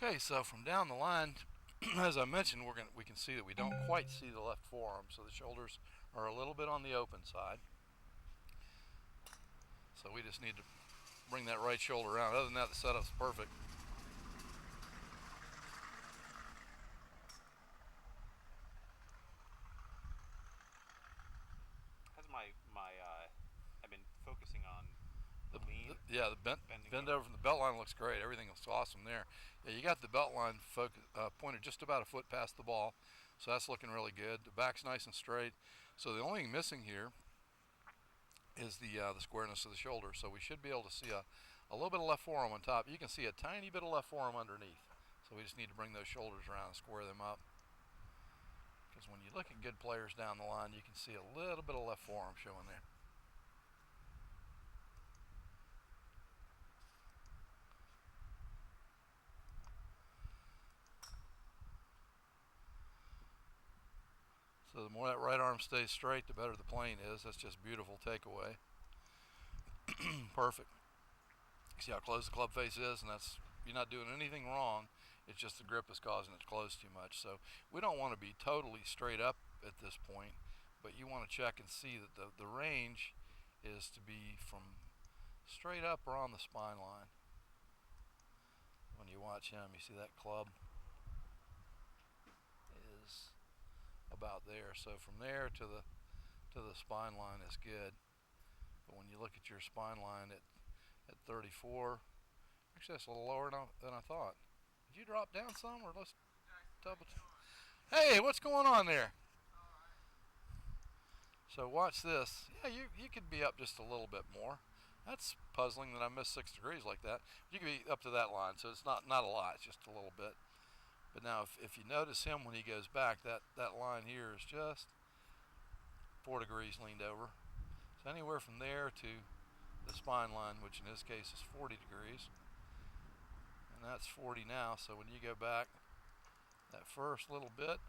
Okay, so from down the line, as I mentioned, we can see that we don't quite see the left forearm, so the shoulders are a little bit on the open side. So we just need to bring that right shoulder around. Other than that, the setup's perfect. I've been focusing on the lean, Yeah, the bending bend over. over from the belt line looks great. Everything looks awesome there. Yeah, you got the belt line pointed just about a foot past the ball, so that's looking really good. The back's nice and straight. So the only thing missing here is the squareness of the shoulder. So we should be able to see a little bit of left forearm on top. You can see a tiny bit of left forearm underneath. So we just need to bring those shoulders around and square them up. Because when you look at good players down the line, you can see a little bit of left forearm showing there. So the more that right arm stays straight, the better the plane is. That's just beautiful takeaway. Perfect. See how close the club face is, and that's you're not doing anything wrong. It's just the grip is causing it to close too much. So we don't want to be totally straight up at this point, but you want to check and see that the range is to be from straight up or on the spine line. When you watch him, you see that club is about there. So from there to the spine line is good. But when you look at your spine line at 34, actually that's a little lower than I thought. Did you drop down some, or let's double? Hey, what's going on there? So watch this. Yeah, you could be up just a little bit more. That's puzzling that I missed 6 degrees like that. You could be up to that line, so it's not a lot. It's just a little bit. But now, if you notice him when he goes back, that line here is just 4 degrees leaned over. So anywhere from there to the spine line, which in this case is 40 degrees, and that's 40 now. So when you go back that first little bit,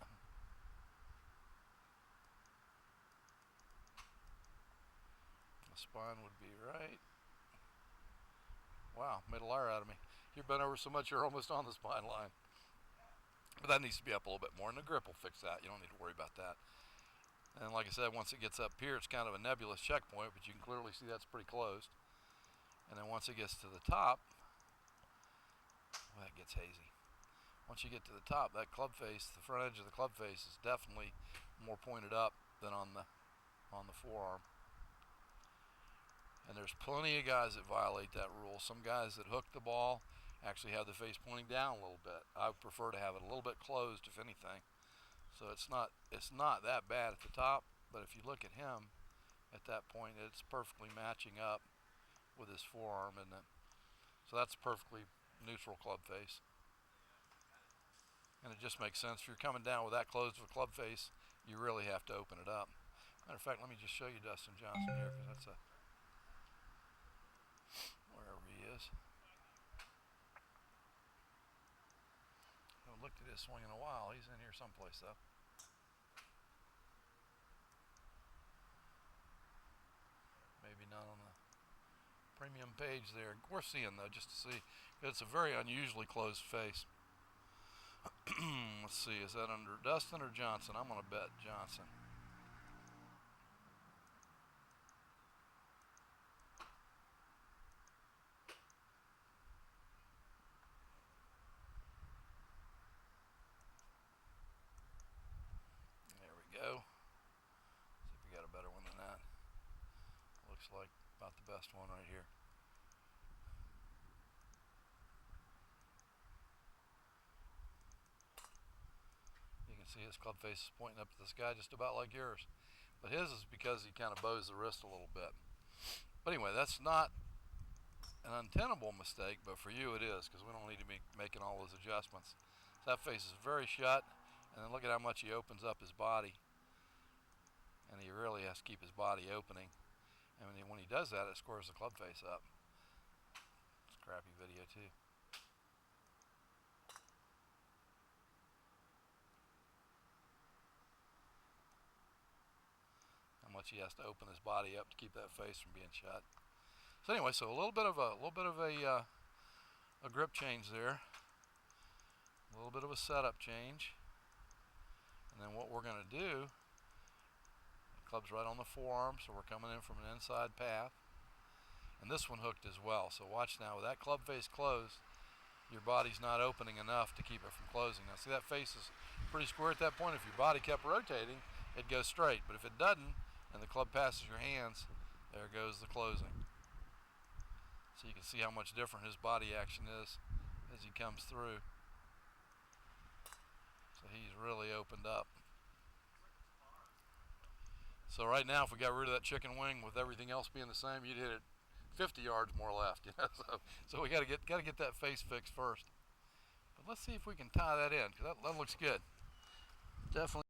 the spine would be right. Wow, made a liar out of me. You're bent over so much you're almost on the spine line. But that needs to be up a little bit more, and the grip will fix that. You don't need to worry about that. And like I said, once it gets up here, it's kind of a nebulous checkpoint, but you can clearly see that's pretty closed. And then once it gets to the top, well, that gets hazy. Once you get to the top, that club face, the front edge of the club face is definitely more pointed up than on the forearm. And there's plenty of guys that violate that rule. Some guys that hook the ball actually have the face pointing down a little bit. I would prefer to have it a little bit closed, if anything. So it's not that bad at the top, but if you look at him at that point, it's perfectly matching up with his forearm, isn't it? So that's perfectly neutral club face. And it just makes sense. If you're coming down with that closed of a club face, you really have to open it up. Matter of fact, let me just show you Dustin Johnson here, because that's wherever he is. I haven't looked at his swing in a while. He's in here someplace, though. Maybe not on the premium page there. Worth seeing, though, just to see. It's a very unusually closed face. Let's see, is that under Dustin or Johnson? I'm going to bet Johnson. There we go. See if we got a better one than that. Looks like about the best one right here. You can see his club face is pointing up at the sky just about like yours. But his is because he kind of bows the wrist a little bit. But anyway, that's not an untenable mistake, but for you it is, because we don't need to be making all those adjustments. So that face is very shut, and then look at how much he opens up his body. And he really has to keep his body opening. And when he does that, it squares the club face up. It's a crappy video, too. How much he has to open his body up to keep that face from being shut. So anyway, so a little bit of a grip change there. A little bit of a setup change. And then what we're going to do, the club's right on the forearm, so we're coming in from an inside path. And this one hooked as well. So watch now, with that club face closed, your body's not opening enough to keep it from closing. Now see, that face is pretty square at that point. If your body kept rotating, it'd go straight. But if it doesn't, and the club passes your hands, there goes the closing. So you can see how much different his body action is as he comes through. So he's really opened up. So right now, if we got rid of that chicken wing with everything else being the same, you'd hit it 50 yards more left. You know, so we got to get that face fixed first. But let's see if we can tie that in, because that looks good. Definitely.